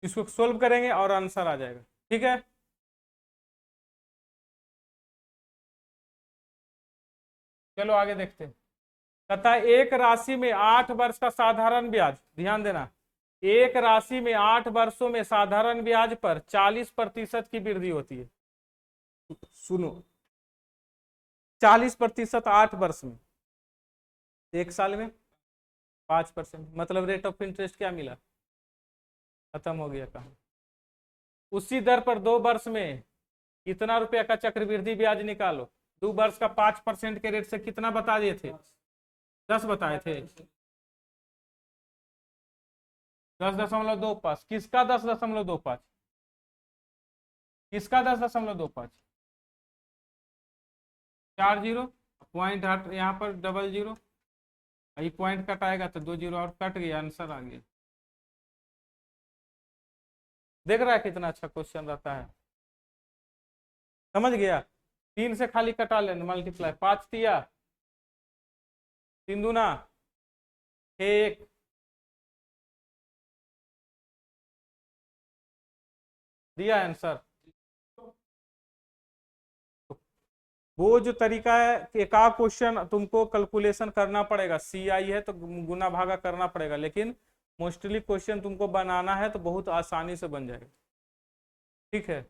इसको सोल्व करेंगे और आंसर आ जाएगा। ठीक है, चलो आगे देखते हैं। तथा एक राशि में 8 वर्ष का साधारण ब्याज, ध्यान देना, एक राशि में 8 वर्षों में साधारण ब्याज पर 40% की वृद्धि होती है। सुनो, 40% 8 वर्ष में, एक साल में 5%, मतलब रेट ऑफ इंटरेस्ट क्या मिला, खत्म हो गया कहा। उसी दर पर 2 वर्ष में कितना रुपया का चक्रवृद्धि ब्याज निकालो। 2 वर्ष का 5% के रेट से कितना बता दिए थे, 10 बताए थे, 10.25। किसका 10.25, किसका 10.25, 4 जीरो, पॉइंट हट यहाँ पर डबल जीरो, ये पॉइंट कटाएगा तो 2 जीरो और कट गया, आंसर आ गया। देख रहा है कितना अच्छा क्वेश्चन रहता है, समझ गया। 3 से खाली कटा लेना, मल्टीप्लाई, 5 दिया, 3 दूना 1, दिया आंसर। वो जो तरीका है, एक आध क्वेश्चन तुमको कैलकुलेशन करना पड़ेगा, CI है तो गुना भागा करना पड़ेगा, लेकिन मोस्टली क्वेश्चन तुमको बनाना है तो बहुत आसानी से बन जाएगा। ठीक है,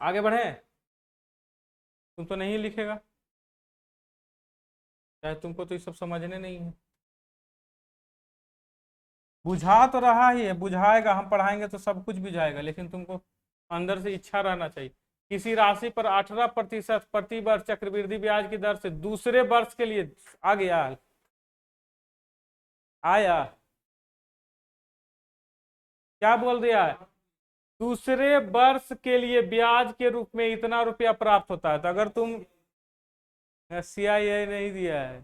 आगे बढ़े। तुम तो नहीं लिखेगा, चाहे तुमको तो ये सब समझने नहीं है। बुझा तो रहा ही है, बुझाएगा, हम पढ़ाएंगे तो सब कुछ बुझाएगा, लेकिन तुमको अंदर से इच्छा रहना चाहिए। किसी राशि पर 18% प्रति वर्ष चक्रवृद्धि ब्याज की दर से दूसरे वर्ष के लिए, आ गया, आया, क्या बोल दिया है, दूसरे वर्ष के लिए ब्याज के रूप में इतना रुपया प्राप्त होता है। तो अगर तुम CI नहीं दिया है,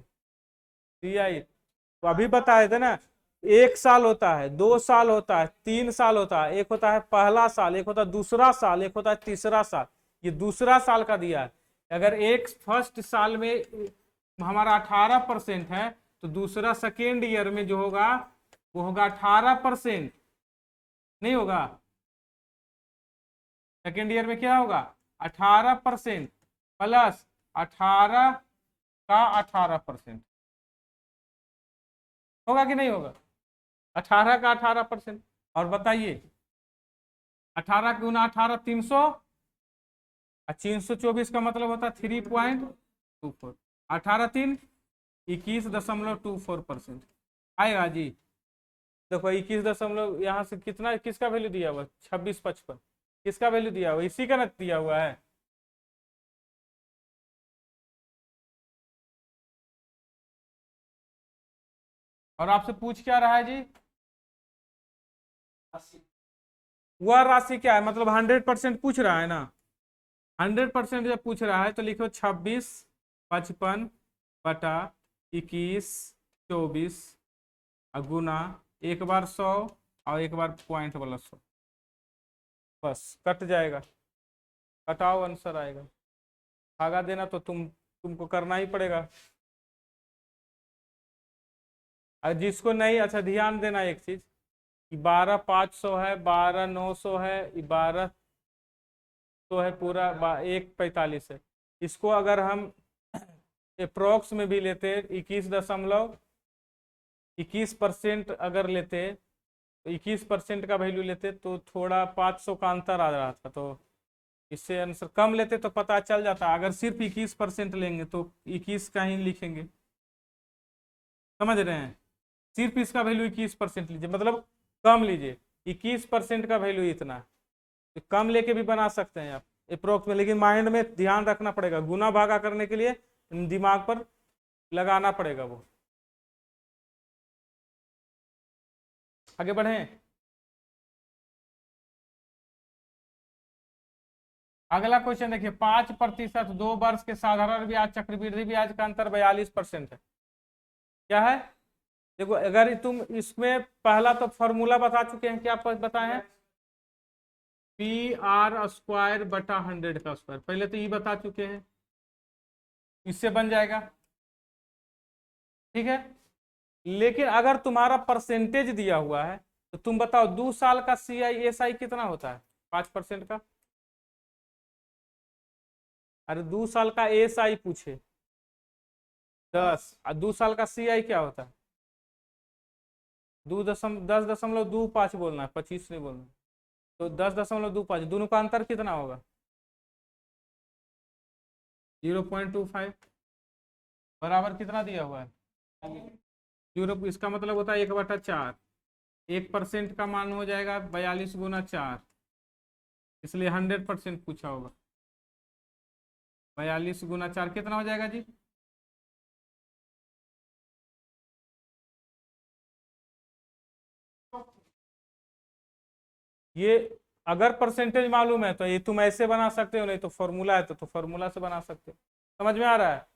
CI तो अभी बताए थे ना, 1 साल होता है, 2 साल होता है, 3 साल होता है, एक होता है पहला साल, एक होता है दूसरा साल, एक होता है तीसरा साल। ये दूसरा साल का दिया है। अगर एक फर्स्ट साल में हमारा 18% है, तो दूसरा सेकेंड ईयर में जो होगा वो होगा 18%, नहीं होगा, सेकेंड ईयर में क्या होगा, 18% प्लस 18 का 18%, होगा कि नहीं होगा, 18 का 18%। और बताइए, 18 गुना 18 300, 324 का मतलब होता है 3.24, 18×3 21.24% आएगा जी। देखो 21 यहाँ से कितना, किसका वैल्यू दिया हुआ, 2655, किसका वैल्यू दिया हुआ, इसी का न दिया हुआ है। और आपसे पूछ क्या रहा है जी, वह राशि क्या है, मतलब 100% पूछ रहा है ना। 100% जब पूछ रहा है तो लिखो 2655/21 गुना, एक बार 100 और एक बार पॉइंट वाला 100, बस कट जाएगा, कटाओ आंसर आएगा। भागा देना तो तुमको करना ही पड़ेगा। और जिसको नहीं, अच्छा ध्यान देना एक चीज, 12,500 है, 12,900 है, 1200 है, पूरा 1,45 है। इसको अगर हम अप्रोक्स में भी लेते, 21% अगर लेते, तो 21% का वैल्यू लेते तो थोड़ा 500 का अंतर आ रहा था, तो इससे आंसर कम लेते तो पता चल जाता, अगर सिर्फ 21% लेंगे तो 21 का ही लिखेंगे, समझ रहे हैं। सिर्फ इसका वैल्यू 21% लीजिए, मतलब कम लीजिए, 21% का वैल्यू इतना, तो कम लेके भी बना सकते हैं आप अप्रोक्स में, लेकिन माइंड में ध्यान रखना पड़ेगा, गुना भागा करने के लिए दिमाग पर लगाना पड़ेगा वो। आगे बढ़े। अगला क्वेश्चन देखिए, 5% 2 वर्ष के साधारण ब्याज चक्रवृद्धि ब्याज का अंतर 42% है। क्या है? देखो, अगर तुम इसमें पहला तो फॉर्मूला बता चुके हैं, क्या बताए हैं? PR² बटा 100 का स्क्वायर, पहले तो ये बता चुके हैं, इससे बन जाएगा, ठीक है। लेकिन अगर तुम्हारा परसेंटेज दिया हुआ है तो तुम बताओ 2 साल का CI/SI कितना होता है 5% का? अरे 2 साल का SI पूछे 10, और 2 साल का CI क्या होता है? 10.25 बोलना है, 25 नहीं बोलना। तो 10.25, दोनों का अंतर कितना होगा? 0.25 बराबर कितना दिया हुआ है? 0। इसका मतलब होता है 1/4, 1% का मान हो जाएगा 42 गुना 4, इसलिए 100% पूछा होगा। 42 गुना 4 कितना हो जाएगा जी? ये अगर परसेंटेज मालूम है तो ये तुम ऐसे बना सकते हो, नहीं तो फॉर्मूला है तो फॉर्मूला से बना सकते हो। समझ में आ रहा है?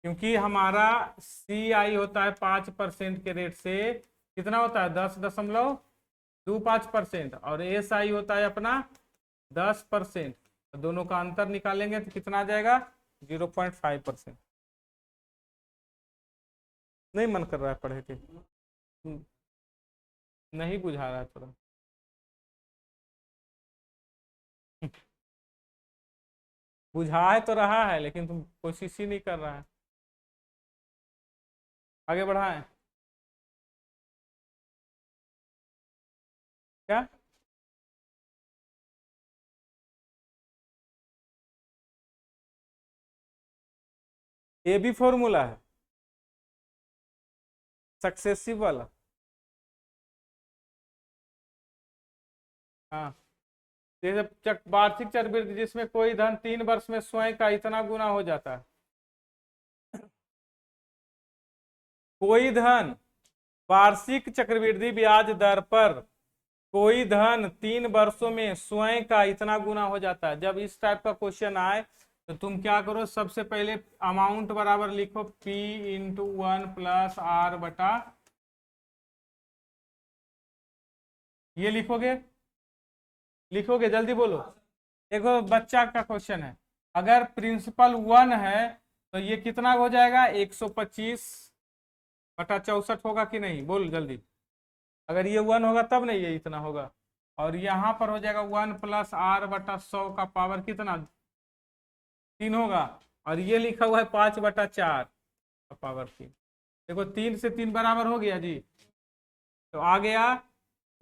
क्योंकि हमारा CI होता है 5% के रेट से, कितना होता है? 10.25%, और SI होता है अपना 10%, दोनों का अंतर निकालेंगे तो कितना आ जाएगा? 0.5%। नहीं मन कर रहा है पढ़े के? नहीं बुझा रहा है थोड़ा। बुझा है तो रहा है, लेकिन तुम कोशिश ही नहीं कर रहा है। आगे बढ़ाएं। क्या? ये भी फॉर्मूला है सक्सेसिव वाला? हाँ, जैसे वार्षिक चक्रवृद्धि जिसमें कोई धन 3 वर्ष में स्वयं का इतना गुना हो जाता है। कोई धन वार्षिक चक्रवृद्धि ब्याज दर पर, कोई धन 3 वर्षों में स्वयं का इतना गुना हो जाता है। जब इस टाइप का क्वेश्चन आए तो तुम क्या करो, सबसे पहले अमाउंट बराबर लिखो P×1 + R बटा, ये लिखोगे, लिखोगे जल्दी बोलो। देखो बच्चा का क्वेश्चन है, अगर प्रिंसिपल 1 है तो ये कितना हो जाएगा? 125/64 होगा कि नहीं? बोल जल्दी। अगर ये 1 होगा तब नहीं ये इतना होगा, और यहाँ पर हो जाएगा 1 + R/100 का पावर कितना? 3 होगा, और ये लिखा हुआ है 5/4 का पावर 3। देखो 3 से 3 बराबर हो गया जी, तो आ गया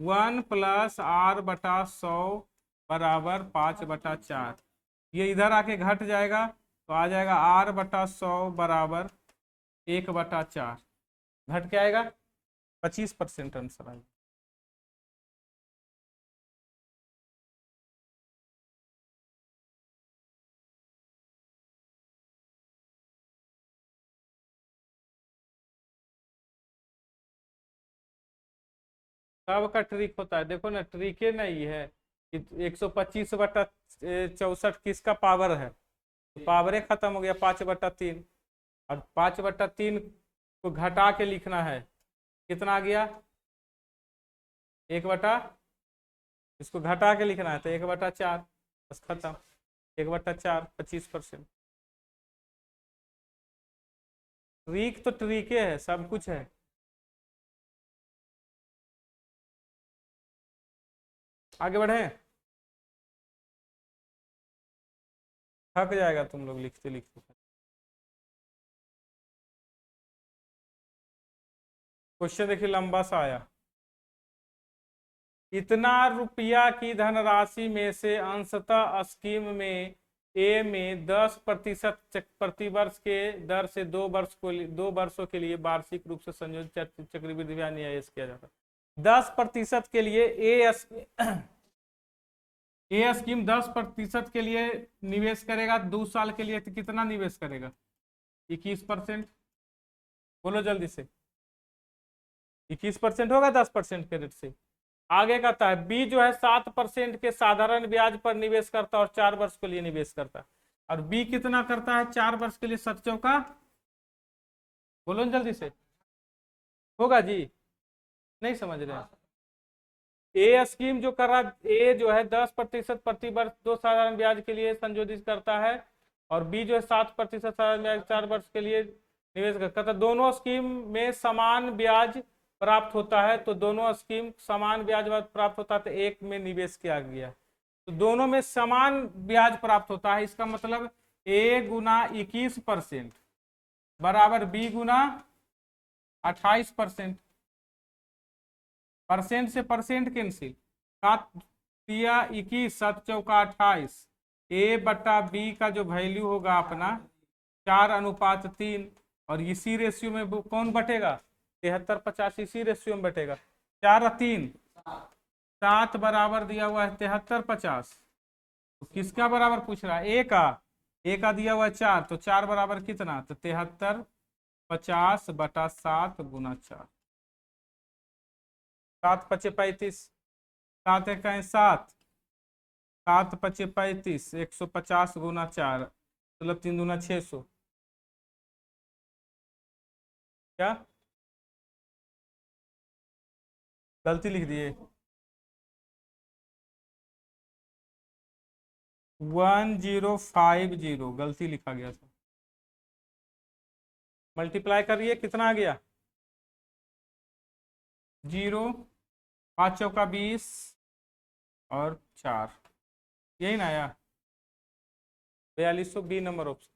1 + R/100 बराबर 5/4। ये इधर आके घट जाएगा तो आ जाएगा R/100 बराबर 1/4, घट के आएगा 25% आंसर आएगा। सबका ट्रिक होता है, देखो ना, ट्रिके नहीं है कि 125/64 किसका पावर है, तो पावरे खत्म हो गया 5/3, और 5/3 को घटा के लिखना है, कितना आ गया? 1 इसको घटा के लिखना है तो 1/4, बस खत्म। 1/4 25%। ट्रिक तो ट्रिके है, सब कुछ है। आगे बढ़े। थक जाएगा तुम लोग लिखते लिखते। क्वेश्चन देखिए लंबा सा आया। इतना रुपया की धनराशि में से अंशतः स्कीम में ए में 10% प्रति वर्ष के दर से 2 वर्षों के लिए वार्षिक रूप से संयोजित चक्रवृद्धि ब्याज निवेश किया जाता है। 10% के लिए ए स्कीम 10% के लिए निवेश करेगा 2 साल के लिए, तो कितना निवेश करेगा? 21%। बोलो जल्दी से, 21% होगा 10% के रेट से। आगे कहता है बी जो है 7% के साधारण ब्याज पर निवेश करता है और 4 वर्ष के लिए निवेश करता है। और बी कितना करता है 4 वर्ष के लिए? 7 चौका, बोलो जल्दी से, होगा जी? नहीं समझ रहे हैं? ए स्कीम जो कर रहा, ए जो है 10% प्रति वर्ष 2 साधारण ब्याज के लिए संशोधित करता है, और बी जो है 7% साधारण ब्याज 4 वर्ष के लिए निवेश करता है। दोनों स्कीम में समान ब्याज प्राप्त होता है, तो दोनों स्कीम समान ब्याज प्राप्त होता है, तो एक में निवेश किया गया, तो दोनों में समान ब्याज प्राप्त होता है। इसका मतलब ए गुना 21% बराबर बी गुना 28%। परसेंट से परसेंट कैंसिल, 7 तिया 21, 7 चौका 28। ए बटा बी का जो वैल्यू होगा अपना 4:3, और इसी रेशियो में कौन बटेगा? 73-50 इसी रेशियो में बटेगा। 4 और 3 7 बराबर दिया हुआ है 73-50। तो किसका बराबर पूछ रहा है? ए का दिया हुआ है 4, तो 4 बराबर कितना? तो 73-50 बटा 7 गुना 4। 7 पचे 35, 7 एक 7, 7 पचे 35, 150 गुना 4, मतलब 3 दूना 600। क्या गलती लिख दिए? 1050 गलती लिखा गया था। मल्टीप्लाई करिए, कितना आ गया? 0, 5 चौका 20 और 4, यही ना आया? 4200 बी नंबर ऑप्शन।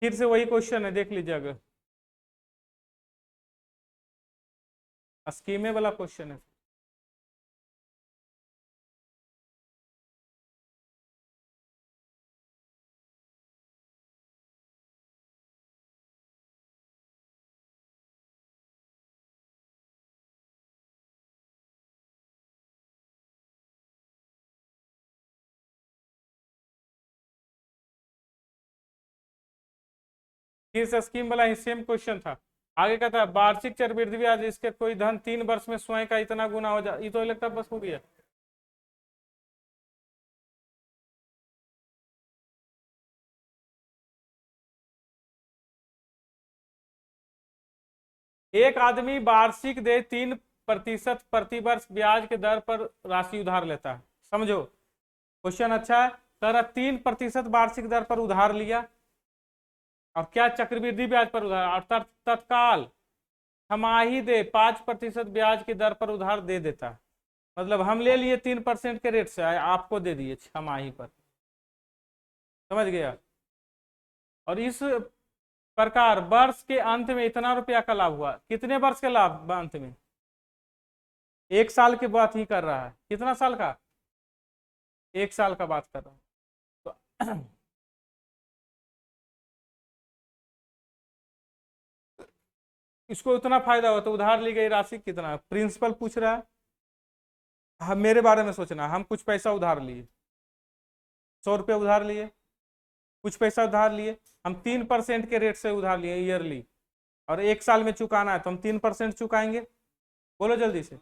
फिर से वही क्वेश्चन है, देख लीजिए, अगर स्कीमे वाला क्वेश्चन है। फिर से स्कीम वाला ही सेम क्वेश्चन था। आगे का था वार्षिक चक्रवृद्धि ब्याज इसके कोई धन 3 वर्ष में स्वयं का इतना गुना हो जाए, ये तो लगता बस हो गया। एक आदमी वार्षिक दे 3% प्रति वर्ष ब्याज के दर पर राशि उधार लेता है। समझो क्वेश्चन अच्छा है। सर 3% वार्षिक दर पर उधार लिया, और क्या चक्रवृद्धि ब्याज पर उधार, और तत्काल छमाही दे 5% ब्याज की दर पर उधार दे देता है। मतलब हम ले लिए 3% के रेट से, आपको दे दिए छमाही पर। समझ गया? और इस प्रकार वर्ष के अंत में इतना रुपया का लाभ हुआ। कितने वर्ष के लाभ अंत में? 1 साल की बात ही कर रहा है। कितना साल का? 1 साल का बात कर रहा हूं। तो इसको उतना फायदा हो, तो उधार ली गई राशि कितना? प्रिंसिपल पूछ रहा है, हम मेरे बारे में सोचना, हम कुछ पैसा उधार लिए, 100 रुपये उधार लिए, कुछ पैसा उधार लिए, हम 3% के रेट से उधार लिए ईयरली, और 1 साल में चुकाना है, तो हम 3% चुकाएंगे। बोलो जल्दी से,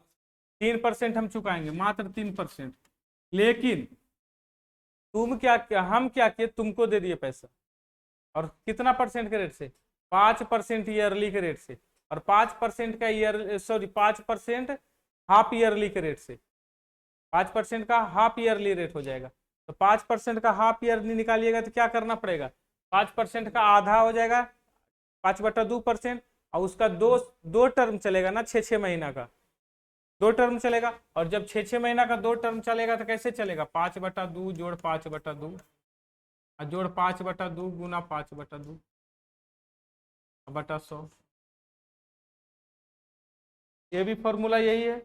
3% हम चुकाएंगे, मात्र 3%। लेकिन तुम क्या हम क्या किए, तुमको दे दिए पैसा, और कितना परसेंट के रेट से? 5% ईयरली के रेट से, और 5% का ईयर, सॉरी 5% हाफ ईयरली के रेट से। 5% का हाफ ईयरली रेट हो जाएगा। तो 5% का हाफ ईयरली निकालिएगा तो क्या करना पड़ेगा? 5% का आधा हो जाएगा 5/2%, और उसका दो टर्म चलेगा ना, 6 महीना का 2 टर्म चलेगा। और जब 6 महीना का 2 टर्म चलेगा तो कैसे चलेगा? 5/2 जोड़ 5/2 और जोड़ 5/2 गुना 5/2 बटा 100। ये भी फॉर्मूला यही है।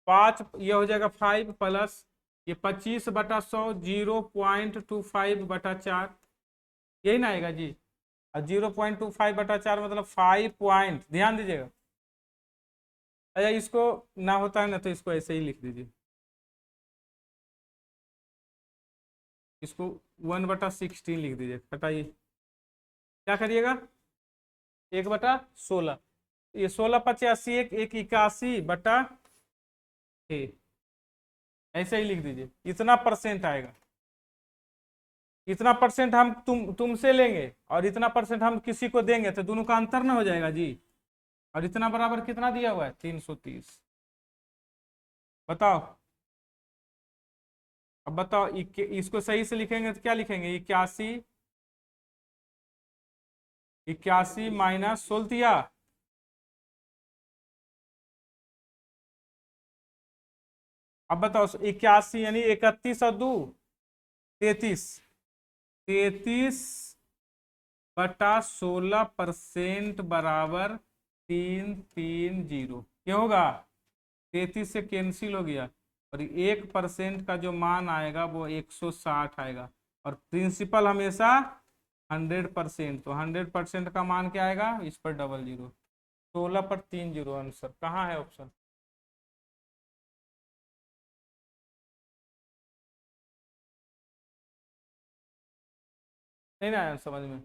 5 ये हो जाएगा 5 प्लस ये 25/100 0.25/4, यही ना आएगा जी। और 0.25/4 मतलब 5 पॉइंट, ध्यान दीजिएगा। अच्छा इसको ना होता है ना तो इसको ऐसे ही लिख दीजिए, इसको 1/16 लिख दीजिए, हटाइए। क्या करिएगा 1/16, ये 16 × 85 एक 81/6, ऐसे ही लिख दीजिए। इतना परसेंट आएगा, इतना परसेंट हम तुमसे लेंगे और इतना परसेंट हम किसी को देंगे, तो दोनों का अंतर ना हो जाएगा जी। और इतना बराबर कितना दिया हुआ है 330। बताओ, अब बताओ इसको सही से लिखेंगे तो क्या लिखेंगे 81 माइनस 16, अब बताओ 81 यानी 31 और 2 33, 33/16% बराबर 330। क्या होगा 33 से कैंसिल हो गया, और 1% का जो मान आएगा वो 160 आएगा। और प्रिंसिपल हमेशा 100%, तो 100% का मान क्या आएगा, इस पर डबल जीरो। 16/30 आंसर कहाँ है ऑप्शन। नहीं ना आया समझ में,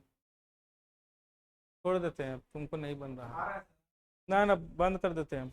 छोड़ देते हैं, तुमको नहीं बन रहा है। ना ना बंद कर देते हैं।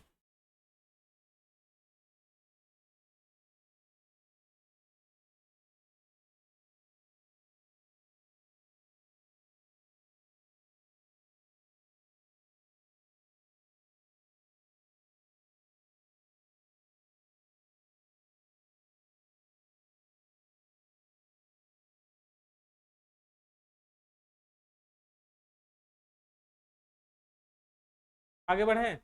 आगे बढ़े।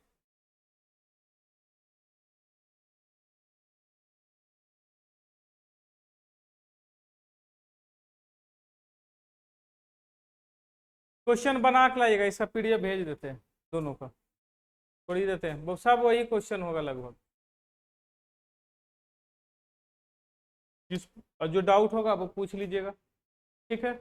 क्वेश्चन बना के लाइएगा, इसका पीडीएफ भेज देते हैं दोनों का, छोड़ ही देते हैं, वो सब वही क्वेश्चन होगा लगभग। जिस और जो डाउट होगा वो पूछ लीजिएगा, ठीक है।